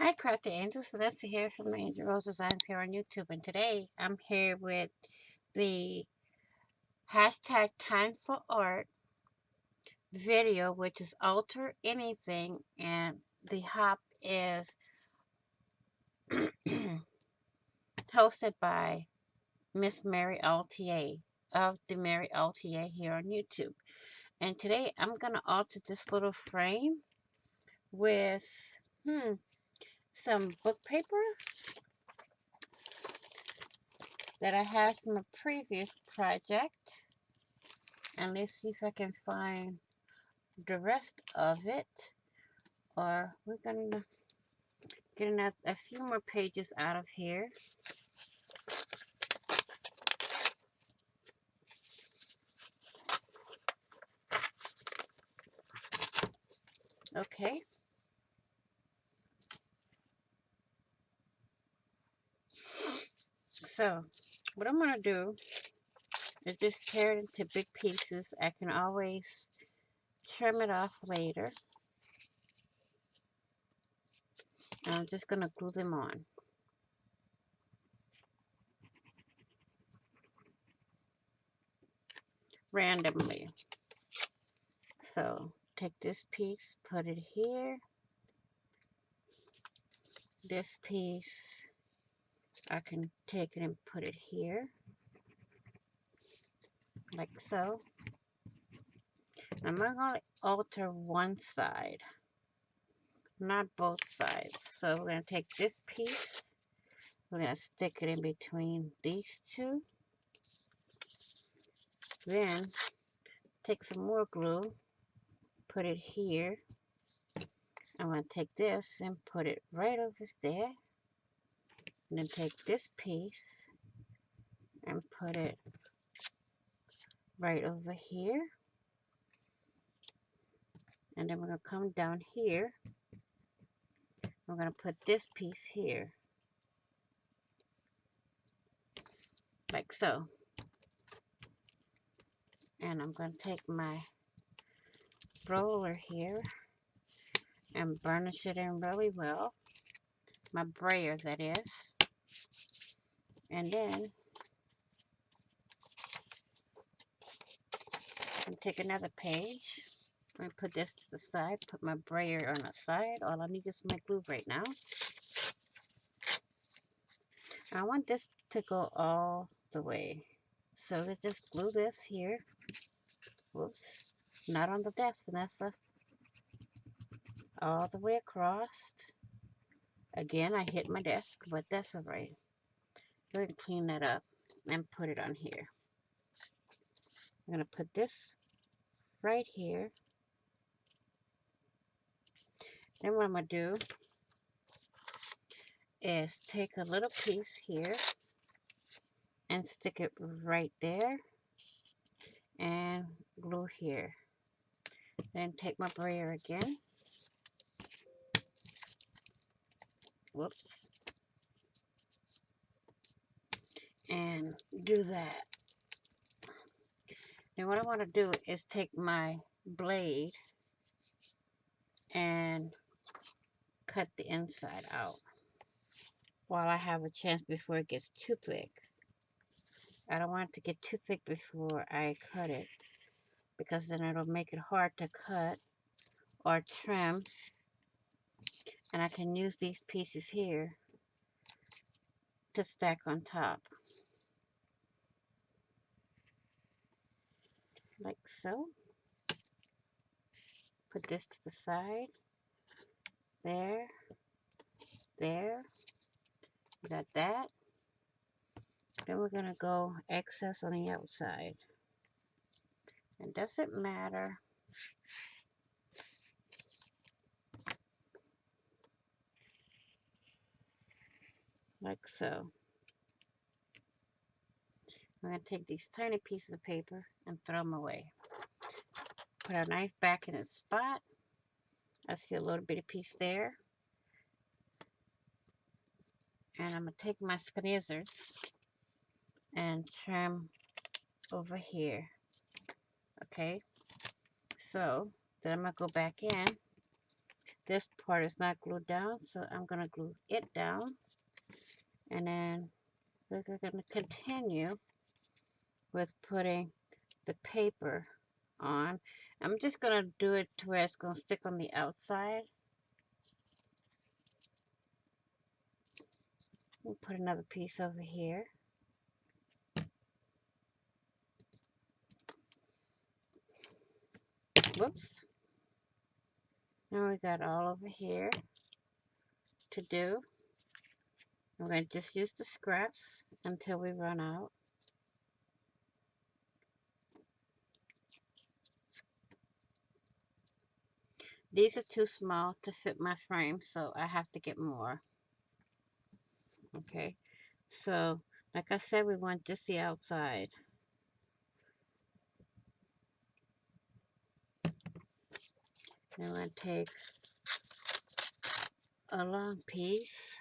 Hi, Crafty Angels. Celeste here from the Angel Rose Designs here on YouTube. And today I'm here with the hashtag Time for Art video, which is Alter Anything. And the hop is hosted by Miss Mary LTA of the Mary LTA here on YouTube. And today I'm going to alter this little frame with some book paper that I have from a previous project. And let's see if I can find the rest of it. Or we're going to get a few more pages out of here. Okay. So what I'm going to do is just tear it into big pieces. I can always trim it off later. And I'm just going to glue them on. Randomly. So take this piece, put it here. This piece, I can take it and put it here. Like so. I'm going to alter one side, not both sides. So we're going to take this piece, we're going to stick it in between these two. Then take some more glue, put it here. I'm going to take this and put it right over there. And then take this piece and put it right over here. And then we're going to come down here. We're going to put this piece here. Like so. And I'm going to take my roller here and burnish it in really well. My brayer, that is. And then I'm take another page. I'm going to put this to the side, put my brayer on the side. All I need is my glue right now. I want this to go all the way. So we just glue this here. Whoops. Not on the desk, Vanessa. All the way across. Again, I hit my desk, but that's all right. Go ahead and clean that up and put it on here. I'm going to put this right here. Then what I'm going to do is take a little piece here and stick it right there and glue here. Then take my brayer again. Whoops. And do that. Then what I want to do is take my blade and cut the inside out while I have a chance before it gets too thick. I don't want it to get too thick before I cut it, because then it'll make it hard to cut or trim. And I can use these pieces here to stack on top. Like so. Put this to the side. There. There. Got that. Then we're going to go excess on the outside. It doesn't matter. Like so. I'm going to take these tiny pieces of paper and throw them away. Put our knife back in its spot. I see a little bitty piece there. And I'm going to take my scissors and trim over here. Okay. So then I'm going to go back in. this part is not glued down, so I'm going to glue it down. And then we're going to continue with putting the paper on. I'm just going to do it to where it's going to stick on the outside. We'll put another piece over here. Whoops. Now we got all over here to do. I'm going to just use the scraps until we run out. These are too small to fit my frame, so I have to get more. Okay, so like I said, we want just the outside. I'm going to take a long piece.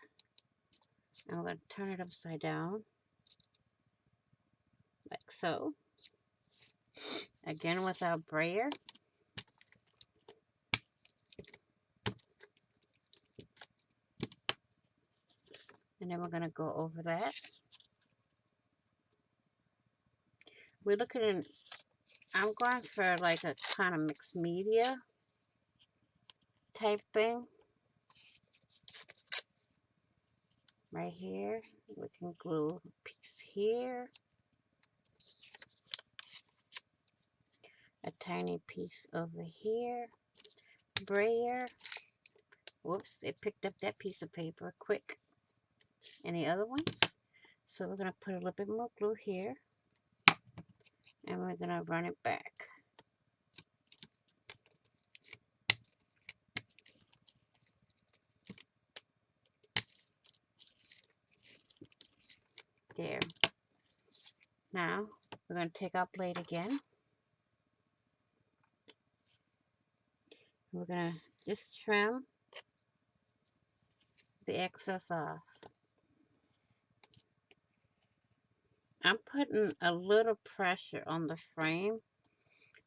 I'm going to turn it upside down, like so. Again with our brayer. And then we're going to go over that. We're looking at, I'm going for like a kind of mixed media type thing. Right here. We can glue a piece here. A tiny piece over here. Brayer. Whoops, it picked up that piece of paper quick. Any other ones? So we're going to put a little bit more glue here. And we're going to run it back. There. Now, we're going to take our blade again. We're going to just trim the excess off. I'm putting a little pressure on the frame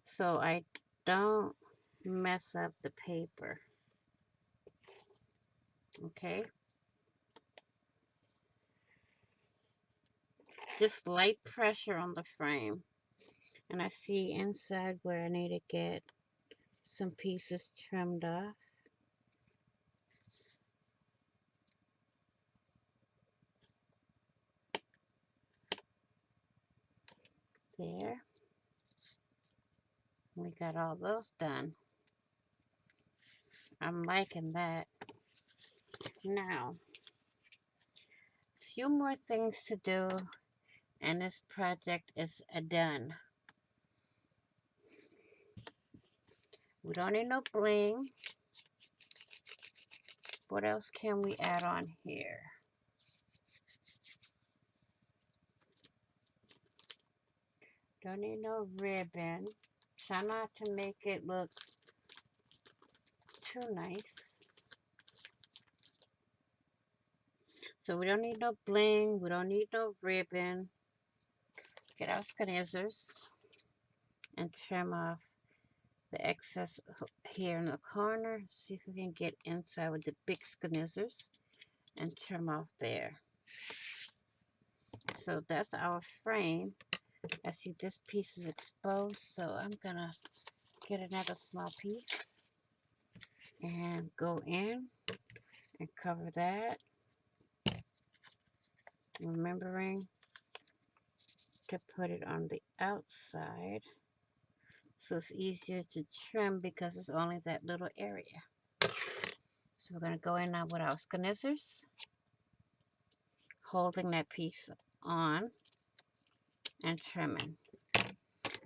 so I don't mess up the paper. Okay? Just light pressure on the frame. And I see inside where I need to get some pieces trimmed off. There. We got all those done. I'm liking that. Now, a few more things to do and this project is done. We don't need no bling. What else can we add on here? Don't need no ribbon. Try not to make it look too nice. So we don't need no bling. We don't need no ribbon. Get our scissors and trim off the excess here in the corner. See if we can get inside with the big scissors and trim off there. So that's our frame. I see this piece is exposed, so I'm gonna get another small piece and go in and cover that, remembering to put it on the outside so it's easier to trim because it's only that little area. So we're going to go in now with our scissors, holding that piece on and trimming.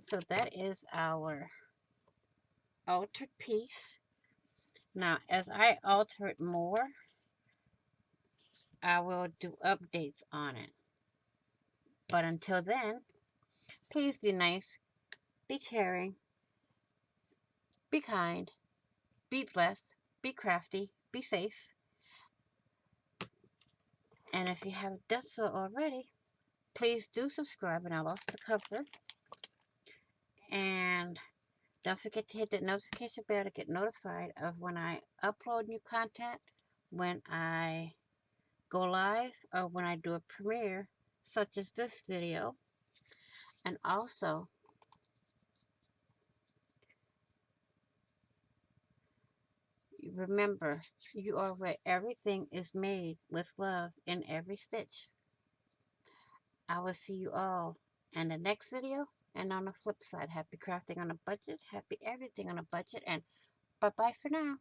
So that is our altered piece. Now as I alter it more, I will do updates on it. But until then, please be nice, be caring, be kind, be blessed, be crafty, be safe. And if you haven't done so already, please do subscribe. And I lost the cover. And Don't forget to hit that notification bell to get notified of when I upload new content, when I go live, or when I do a premiere, such as this video. And also, remember, you are where everything is made with love in every stitch. I will see you all in the next video. And on the flip side, happy crafting on a budget, happy everything on a budget, and bye-bye for now.